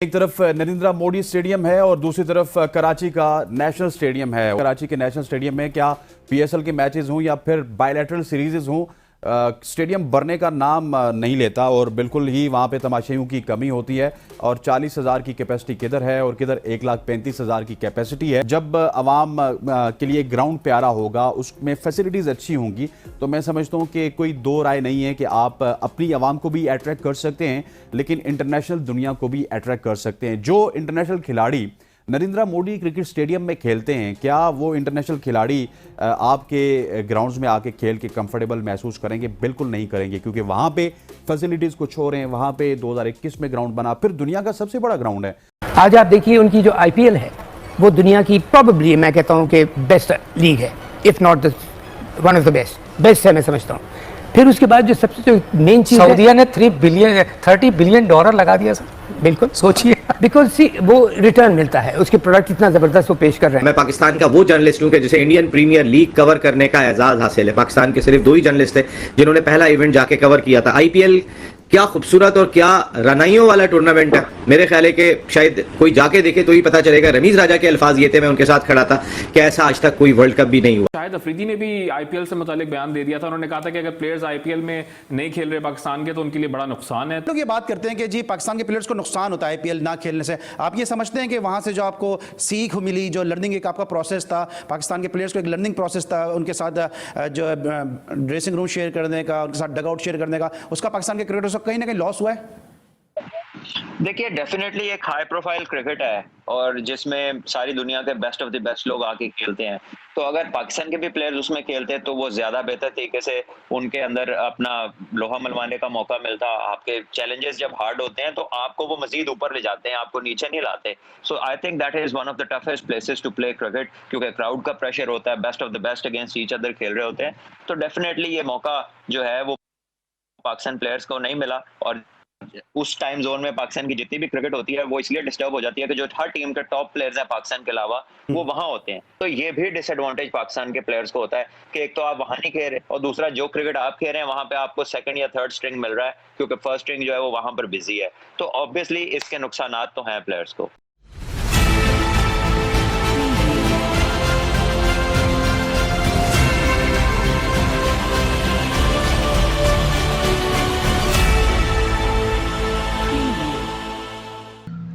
एक तरफ नरेंद्र मोदी स्टेडियम है और दूसरी तरफ कराची का नेशनल स्टेडियम है। कराची के नेशनल स्टेडियम में क्या पीएसएल के मैचेस हों या फिर बायलैटरल सीरीजेस हों, स्टेडियम भरने का नाम नहीं लेता और बिल्कुल ही वहाँ पे तमाशाइयों की कमी होती है। और 40,000 की कैपेसिटी किधर है और किधर 1,35,000 की कैपेसिटी है। जब आवाम के लिए ग्राउंड प्यारा होगा, उसमें फैसिलिटीज़ अच्छी होंगी, तो मैं समझता हूँ कि कोई दो राय नहीं है कि आप अपनी आवाम को भी अट्रैक्ट कर सकते हैं, लेकिन इंटरनेशनल दुनिया को भी अट्रैक्ट कर सकते हैं। जो इंटरनेशनल खिलाड़ी नरेंद्र मोदी क्रिकेट स्टेडियम में खेलते हैं, क्या वो इंटरनेशनल खिलाड़ी आपके ग्राउंड्स में आके खेल के कंफर्टेबल महसूस करेंगे? बिल्कुल नहीं करेंगे, क्योंकि वहाँ पे फैसिलिटीज़ कुछ और हैं। वहाँ पे 2021 में ग्राउंड बना, फिर दुनिया का सबसे बड़ा ग्राउंड है। आज आप देखिए उनकी जो आईपीएल है वो दुनिया की प्रॉबेबली मैं कहता हूँ कि बेस्ट लीग है, if not the one of the best है मैं समझता हूँ। फिर उसके बाद जो सबसे जो मेन चीज़, सऊदीया ने $30 बिलियन लगा दिया सर। बिल्कुल सोचिए, बिकॉज सी वो रिटर्न मिलता है, उसके प्रोडक्ट इतना जबरदस्त वो पेश कर रहे हैं। मैं पाकिस्तान का वो जर्नलिस्ट हूं कि जिसे इंडियन प्रीमियर लीग कवर करने का एजाज हासिल है। पाकिस्तान के सिर्फ 2 ही जर्नलिस्ट थे जिन्होंने पहला इवेंट जाके कवर किया था। आईपीएल क्या खूबसूरत और क्या रनाइयों वाला टूर्नामेंट है। मेरे ख्याल है कि शायद कोई जाके देखे तो ही पता चलेगा। रमीज राजा के अल्फाज ये थे, मैं उनके साथ खड़ा था, कि ऐसा आज तक कोई वर्ल्ड कप भी नहीं हुआ। शायद अफरीदी ने भी आईपीएल से मुतालिक बयान दे दिया था। उन्होंने कहा था कि अगर प्लेयर्स आईपीएल में नहीं खेल रहे पाकिस्तान के, तो उनके लिए बड़ा नुकसान है। लोग ये बात करते हैं कि जी पाकिस्तान के प्लेयर्स को नुकसान होता है आईपीएल ना खेलने से। आप ये समझते हैं कि वहाँ से जो आपको सीख मिली, जो लर्निंग एक आपका प्रोसेस था, पाकिस्तान के प्लेयर्स को एक लर्निंग प्रोसेस था, उनके साथ जो ड्रेसिंग रूम शेयर करने का, उनके साथ डगआउट शेयर करने का, उसका पाकिस्तान के क्रिकेटर्स को कहीं ना कहीं लॉस हुआ है? देखिए, डेफिनेटली एक हाई प्रोफाइल क्रिकेट है और जिसमें सारी दुनिया के बेस्ट ऑफ द बेस्ट लोग आके खेलते हैं। तो अगर पाकिस्तान के भी प्लेयर्स उसमें खेलते हैं तो वो ज्यादा बेहतर तरीके से उनके अंदर अपना लोहा मनवाने का मौका मिलता। आपके चैलेंजेस जब हार्ड होते हैं तो आपको वो मजीद ऊपर ले जाते हैं, आपको नीचे नहीं लाते। So I think that is one of the toughest places to play cricket, क्योंकि क्राउड का प्रेशर होता है, best of the best against each other खेल रहे होते हैं। तो डेफिनेटली ये मौका जो है वो पाकिस्तान प्लेयर्स को नहीं मिला। और उस टाइम जोन में पाकिस्तान की जितनी भी क्रिकेट होती है वो इसलिए डिस्टर्ब हो जाती है कि जो हर टीम के टॉप प्लेयर्स हैं पाकिस्तान के अलावा वो वहां होते हैं। तो ये भी डिसएडवांटेज पाकिस्तान के प्लेयर्स को होता है कि एक तो आप वहां नहीं खेल रहे, और दूसरा जो क्रिकेट आप खेल रहे हैं वहां पे आपको सेकंड या थर्ड स्ट्रिंग मिल रहा है, क्योंकि फर्स्ट स्ट्रिंग जो है वो वहां पर बिजी है। तो ऑब्वियसली इसके नुकसानात तो हैं प्लेयर्स को।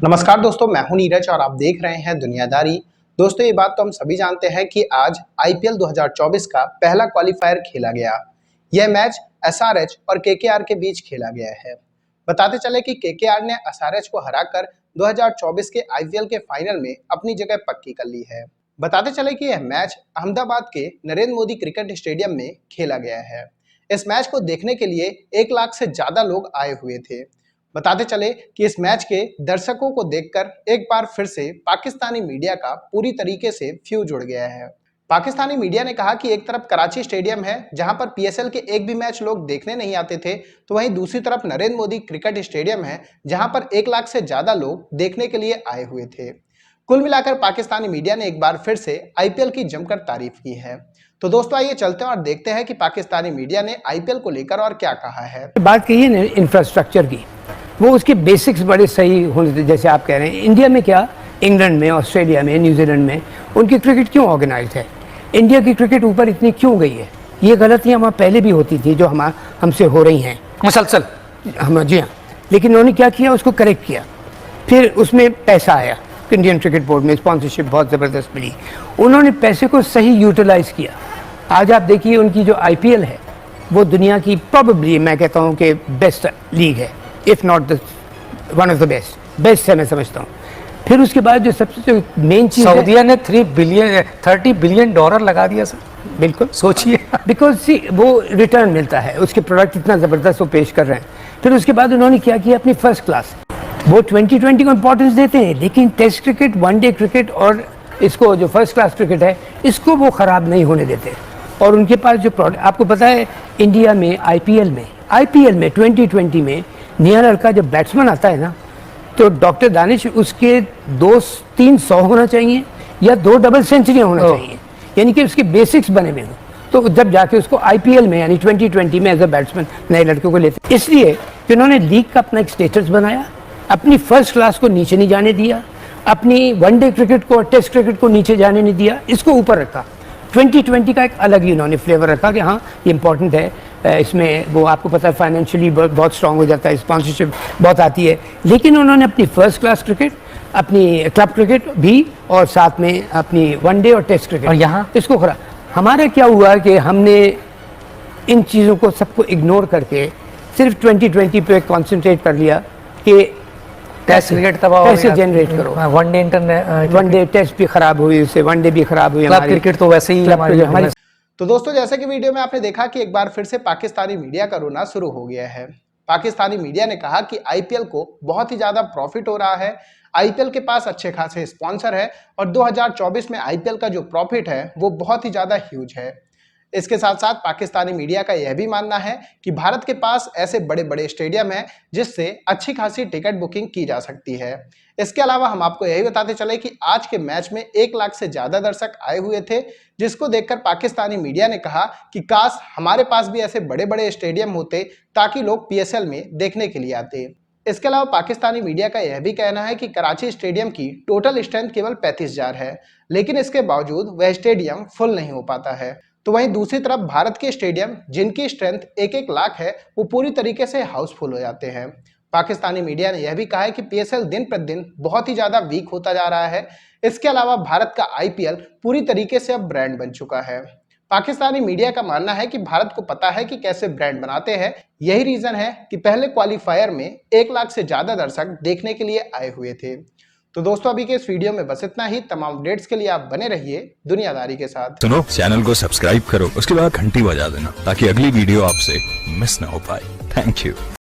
नमस्कार दोस्तों, मैं हूं नीरज और आप देख रहे हैं दुनियादारी। दोस्तों, ये बात तो हम सभी जानते हैं कि आज आईपीएल 2024 का पहला क्वालिफायर खेला गया। यह मैच एसआरएच और केकेआर के बीच खेला गया है। बताते चले कि केकेआर ने एसआरएच को हराकर 2024 के आईपीएल के फाइनल में अपनी जगह पक्की कर ली है। बताते चले कि यह मैच अहमदाबाद के नरेंद्र मोदी क्रिकेट स्टेडियम में खेला गया है। इस मैच को देखने के लिए 1 लाख से ज्यादा लोग आए हुए थे। बताते चले कि इस मैच के दर्शकों को देखकर एक बार फिर से पाकिस्तानी मीडिया का पूरी तरीके से फ्यूज उड़ गया है। पाकिस्तानी मीडिया ने कहा कि एक तरफ कराची स्टेडियम है जहां पर पीएसएल के एक भी मैच लोग देखने नहीं आते थे, तो वहीं दूसरी तरफ नरेंद्र मोदी क्रिकेट स्टेडियम है जहां पर 1 लाख से ज्यादा लोग देखने के लिए आए हुए थे। कुल मिलाकर पाकिस्तानी मीडिया ने एक बार फिर से आईपीएल की जमकर तारीफ की है। तो दोस्तों, आइए चलते हैं और देखते हैं कि पाकिस्तानी मीडिया ने आईपीएल को लेकर और क्या कहा है। बात कही है इंफ्रास्ट्रक्चर की, वो उसके बेसिक्स बड़े सही होने थे। जैसे आप कह रहे हैं, इंडिया में क्या, इंग्लैंड में, ऑस्ट्रेलिया में, न्यूजीलैंड में उनकी क्रिकेट क्यों ऑर्गेनाइज्ड है? इंडिया की क्रिकेट ऊपर इतनी क्यों गई है? ये गलतियाँ वहाँ पहले भी होती थी जो हमसे हो रही हैं मुसलसल। जी हाँ, लेकिन उन्होंने क्या किया, उसको करेक्ट किया। फिर उसमें पैसा आया, इंडियन क्रिकेट बोर्ड में स्पॉन्सरशिप बहुत ज़बरदस्त मिली, उन्होंने पैसे को सही यूटिलाइज किया। आज आप देखिए उनकी जो आईपीएल है वो दुनिया की प्रॉबेबली मैं कहता हूँ कि बेस्ट लीग है, if not the one of the best है मैं समझता हूँ। फिर उसके बाद जो सबसे जो मेन चीज़, सऊदीया ने $30 बिलियन लगा दिया सर। बिल्कुल सोचिए, बिकॉज सी वो रिटर्न मिलता है, उसके प्रोडक्ट इतना ज़बरदस्त वो पेश कर रहे हैं। फिर उसके बाद उन्होंने क्या किया, अपनी फर्स्ट क्लास, वो 2020 को इम्पोर्टेंस देते हैं, लेकिन टेस्ट क्रिकेट, वनडे क्रिकेट और इसको जो फर्स्ट क्लास क्रिकेट है इसको वो ख़राब नहीं होने देते। और उनके पास जो प्रोडक्ट, आपको पता है इंडिया में आईपीएल में 2020 में नया लड़का जब बैट्समैन आता है ना, तो डॉक्टर दानिश उसके 200-300 होना चाहिए या 2 डबल सेंचुरियाँ होना चाहिए, यानी कि उसके बेसिक्स बने हुए हों। तो जब जाके उसको आईपीएल में यानी 2020 में एज अ बैट्समैन नए लड़कों को लेते, इसलिए कि उन्होंने लीग का अपना एक स्टेटस बनाया, अपनी फर्स्ट क्लास को नीचे नहीं जाने दिया, अपनी वनडे क्रिकेट को और टेस्ट क्रिकेट को नीचे जाने नहीं दिया, इसको ऊपर रखा। 2020 का एक अलग ही उन्होंने फ्लेवर रखा कि हाँ ये इंपॉर्टेंट है, इसमें वो आपको पता है फाइनेंशियली बहुत स्ट्रांग हो जाता है, स्पॉन्सरशिप बहुत आती है, लेकिन उन्होंने अपनी फर्स्ट क्लास क्रिकेट, अपनी क्लब क्रिकेट भी और साथ में अपनी वनडे और टेस्ट क्रिकेट और यहाँ इसको खरा। हमारा क्या हुआ कि हमने इन चीज़ों को सबको इग्नोर करके सिर्फ 2020 पे कंसंट्रेट कर लिया कि टेस्ट क्रिकेट तबाह कैसे जनरेट करो। वनडे इंटरनेट वनडे टेस्ट भी खराब हुई, उससे वनडे भी खराब हुई, क्लब क्रिकेट तो वैसे ही हमारी। तो दोस्तों जैसे कि वीडियो में आपने देखा कि एक बार फिर से पाकिस्तानी मीडिया का रोना शुरू हो गया है। पाकिस्तानी मीडिया ने कहा कि आईपीएल को बहुत ही ज्यादा प्रॉफिट हो रहा है, आईपीएल के पास अच्छे खासे स्पॉन्सर है और 2024 में आईपीएल का जो प्रॉफिट है वो बहुत ही ज्यादा ह्यूज है। इसके साथ साथ पाकिस्तानी मीडिया का यह भी मानना है कि भारत के पास ऐसे बड़े बड़े स्टेडियम हैं जिससे अच्छी खासी टिकट बुकिंग की जा सकती है। इसके अलावा हम आपको यही बताते चले कि आज के मैच में 1 लाख से ज्यादा दर्शक आए हुए थे, जिसको देखकर पाकिस्तानी मीडिया ने कहा कि काश हमारे पास भी ऐसे बड़े बड़े स्टेडियम होते ताकि लोग पीएसएल में देखने के लिए आते। इसके अलावा पाकिस्तानी मीडिया का यह भी कहना है कि कराची स्टेडियम की टोटल स्ट्रेंथ केवल 35,000 है, लेकिन इसके बावजूद वह स्टेडियम फुल नहीं हो पाता है। तो वहीं दूसरी तरफ भारत के स्टेडियम जिनकी स्ट्रेंथ 1-1 लाख है वो पूरी तरीके से हाउसफुल हो जाते हैं। पाकिस्तानी मीडिया ने यह भी कहा है कि पीएसएल दिन प्रतिदिन बहुत ही ज्यादा वीक होता जा रहा है। इसके अलावा भारत का आईपीएल पूरी तरीके से अब ब्रांड बन चुका है। पाकिस्तानी मीडिया का मानना है कि भारत को पता है कि कैसे ब्रांड बनाते हैं, यही रीजन है कि पहले क्वालिफायर में 1 लाख से ज्यादा दर्शक देखने के लिए आए हुए थे। तो दोस्तों अभी के इस वीडियो में बस इतना ही। तमाम अपडेट्स के लिए आप बने रहिए दुनियादारी के साथ। सुनो, चैनल को सब्सक्राइब करो, उसके बाद घंटी बजा देना ताकि अगली वीडियो आपसे मिस ना हो पाए। Thank you.